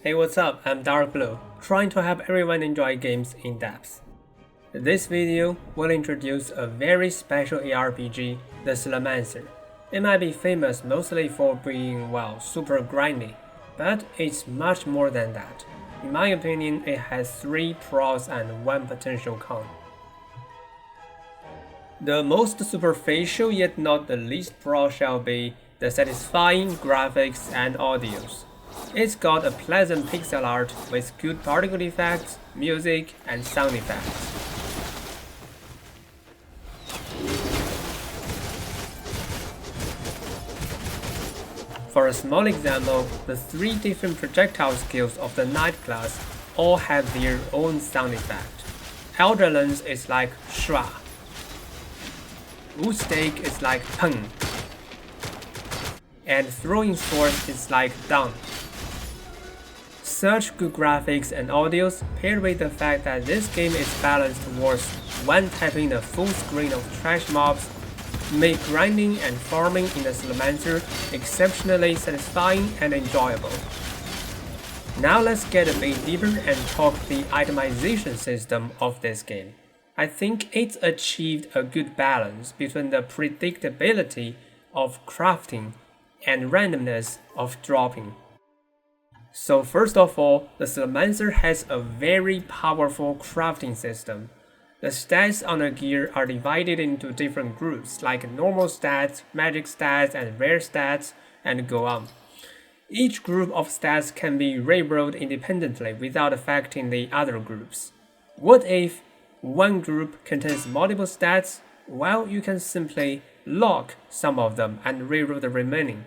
Hey, what's up? I'm Darkbblue, trying to help everyone enjoy games in depth. This video will introduce a very special ARPG, the Slormancer. It might be famous mostly for being, well, super grindy, but it's much more than that. In my opinion, it has 3 pros and 1 potential con. The most superficial yet not the least pro shall be the satisfying graphics and audios. It's got a pleasant pixel art with good particle effects, music, and sound effects. For a small example, the 3 different projectile skills of the Knight class all have their own sound effect. Elderlance is like shra. Woodstake is like pung. And throwing swords is like down. Such good graphics and audios, paired with the fact that this game is balanced towards one tapping the full screen of trash mobs, make grinding and farming in the Slormancer exceptionally satisfying and enjoyable. Now let's get a bit deeper and talk the itemization system of this game. I think it's achieved a good balance between the predictability of crafting and randomness of dropping. So first of all, the Slormancer has a very powerful crafting system. The stats on the gear are divided into different groups like normal stats, magic stats, and rare stats, and go on. Each group of stats can be rerolled independently without affecting the other groups. What if one group contains multiple stats? Well, you can simply lock some of them and reroll the remaining.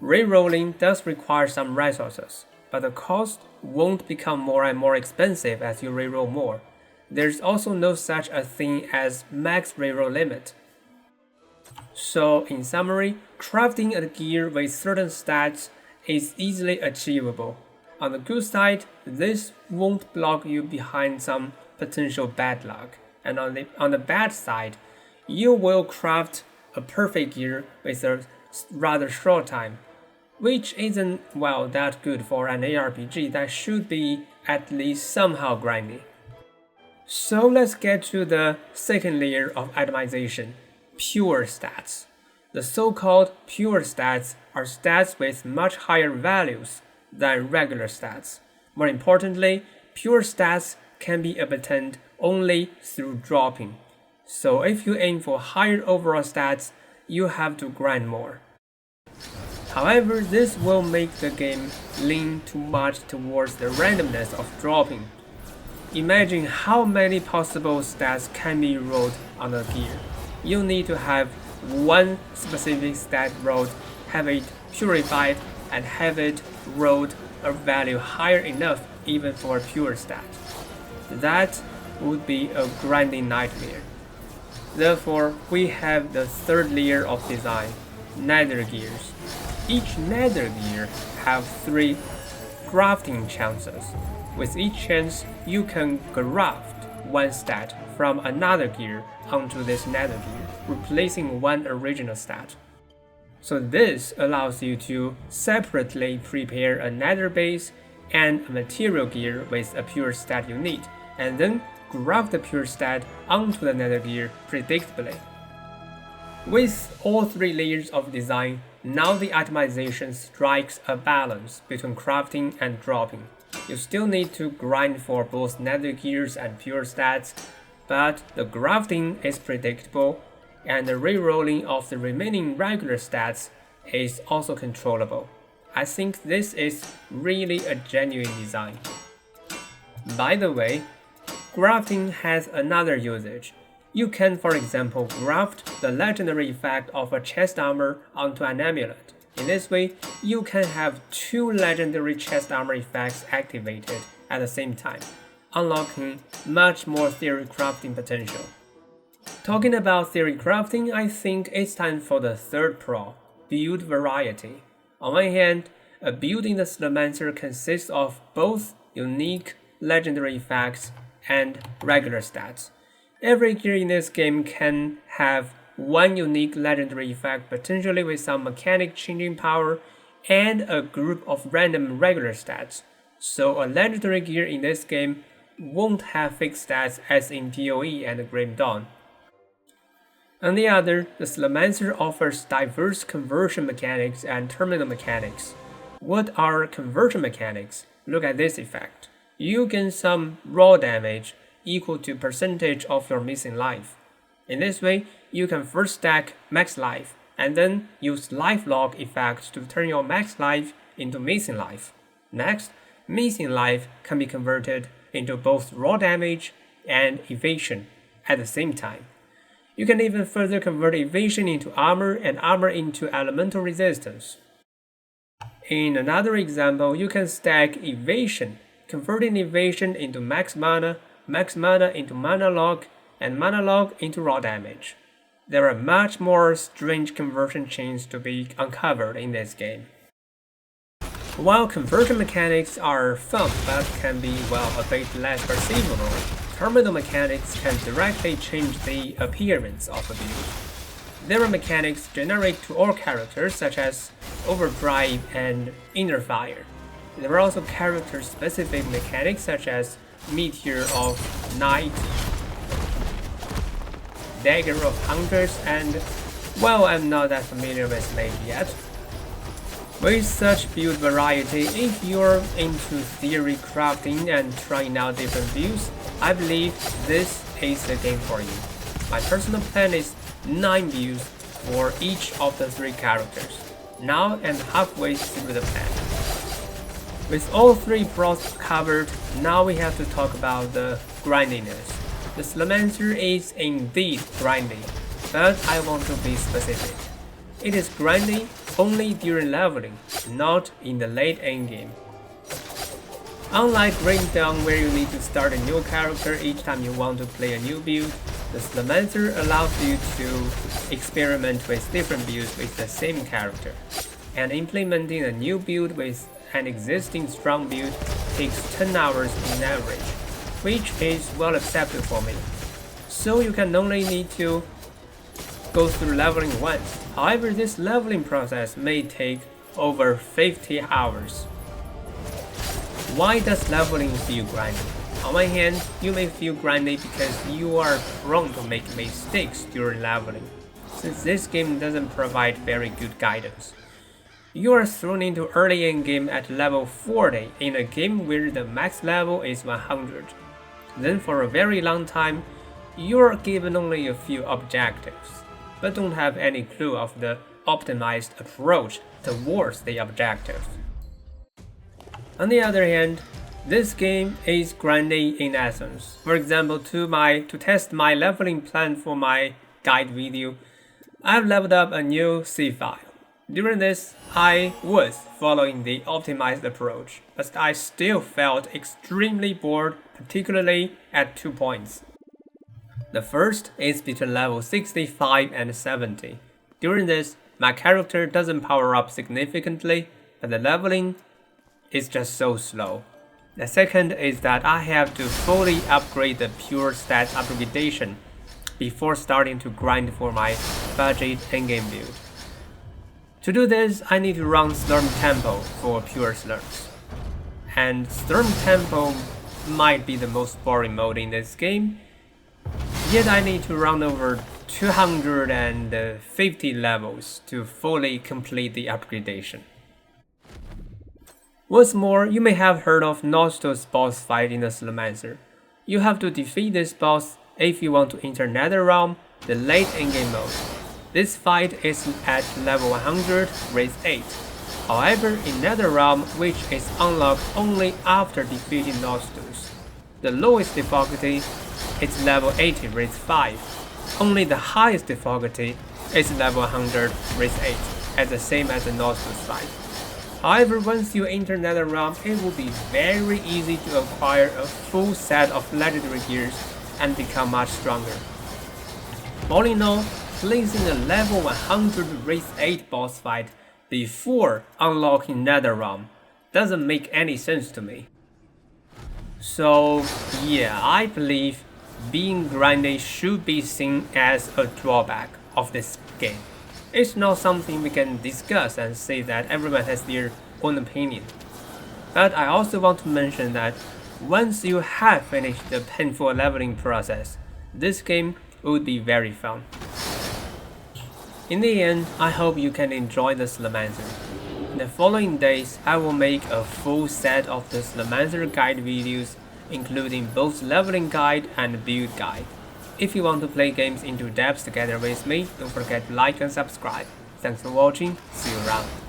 Rerolling does require some resources, but the cost won't become more and more expensive as you reroll more. There's also no such a thing as max reroll limit. So in summary, crafting a gear with certain stats is easily achievable. On the good side, this won't block you behind some potential bad luck, and on the bad side, you will craft a perfect gear with a rather short time, which isn't, well, that good for an ARPG that should be at least somehow grindy. So let's get to the second layer of itemization, pure stats. The so-called pure stats are stats with much higher values than regular stats. More importantly, pure stats can be obtained only through dropping. So if you aim for higher overall stats, you have to grind more. However, this will make the game lean too much towards the randomness of dropping. Imagine how many possible stats can be rolled on a gear. You need to have one specific stat rolled, have it purified, and have it rolled a value higher enough even for a pure stat. That would be a grinding nightmare. Therefore, we have the third layer of design, nether gears. Each nether gear have 3 grafting chances. With each chance, you can graft one stat from another gear onto this nether gear, replacing one original stat. So this allows you to separately prepare a nether base and a material gear with a pure stat you need, and then graft the pure stat onto the nether gear predictably. With all 3 layers of design, now the itemization strikes a balance between crafting and dropping. You still need to grind for both nether gears and pure stats, but the grafting is predictable, and the rerolling of the remaining regular stats is also controllable. I think this is really a genuine design. By the way, grafting has another usage. You can, for example, graft the legendary effect of a chest armor onto an amulet. In this way, you can have 2 legendary chest armor effects activated at the same time, unlocking much more theory crafting potential. Talking about theory crafting, I think it's time for the third pro, build variety. On one hand, a build in the Slormancer consists of both unique legendary effects and regular stats. Every gear in this game can have one unique legendary effect potentially with some mechanic changing power, and a group of random regular stats. So a legendary gear in this game won't have fixed stats as in PoE and Grim Dawn. On the other, the Slormancer offers diverse conversion mechanics and terminal mechanics. What are conversion mechanics? Look at this effect. You gain some raw damage equal to percentage of your missing life. In this way, you can first stack max life, and then use life log effect to turn your max life into missing life. Next, missing life can be converted into both raw damage and evasion at the same time. You can even further convert evasion into armor and armor into elemental resistance. In another example, you can stack evasion, converting evasion into max mana into mana log, and mana log into raw damage. There are much more strange conversion chains to be uncovered in this game. While conversion mechanics are fun but can be, a bit less perceivable, terminal mechanics can directly change the appearance of a build. There are mechanics generic to all characters such as overdrive and inner fire. There are also character-specific mechanics such as meteor of night, dagger of hunters, and, I'm not that familiar with Mage yet. With such build variety, if you're into theory crafting and trying out different builds, I believe this is the game for you. My personal plan is 9 builds for each of the 3 characters. Now I'm halfway through the plan. With all 3 pros covered, now we have to talk about the grindiness. The Slormancer is indeed grindy, but I want to be specific. It is grindy only during leveling, not in the late endgame. Unlike Grim Dawn, where you need to start a new character each time you want to play a new build, the Slormancer allows you to experiment with different builds with the same character, and implementing a new build with an existing strong build takes 10 hours in average, which is well accepted for me. So you can only need to go through leveling once. However, this leveling process may take over 50 hours. Why does leveling feel grindy? On one hand, you may feel grindy because you are prone to make mistakes during leveling, since this game doesn't provide very good guidance. You are thrown into early endgame at level 40 in a game where the max level is 100. Then for a very long time, you are given only a few objectives, but don't have any clue of the optimized approach towards the objective. On the other hand, this game is grindy in essence. For example, to test my leveling plan for my guide video, I've leveled up a new C file. During this, I was following the optimized approach, but I still felt extremely bored, particularly at 2 points. The first is between level 65 and 70. During this, my character doesn't power up significantly, but the leveling is just so slow. The second is that I have to fully upgrade the pure stats upgradation before starting to grind for my budget endgame build. To do this, I need to run Slurm Tempo for pure slurms. And Slurm Tempo might be the most boring mode in this game, yet I need to run over 250 levels to fully complete the upgradation. What's more, you may have heard of Nosto's boss fight in the Slormancer. You have to defeat this boss if you want to enter Netherrealm, the late endgame mode. This fight is at level 100, race 8. However, in Netherrealm, which is unlocked only after defeating Nostos, the lowest difficulty is level 80, race 5. Only the highest difficulty is level 100, race 8, as the same as the Nostos fight. However, once you enter Netherrealm, it will be very easy to acquire a full set of legendary gears and become much stronger. All in all, placing a level 100 race 8 boss fight before unlocking Netherrealm doesn't make any sense to me. So yeah, I believe being grindy should be seen as a drawback of this game. It's not something we can discuss and say that everyone has their own opinion. But I also want to mention that once you have finished the painful leveling process, this game would be very fun. In the end, I hope you can enjoy the Slormancer. In the following days, I will make a full set of the Slormancer guide videos, including both leveling guide and build guide. If you want to play games into depth together with me, don't forget to like and subscribe. Thanks for watching, see you around.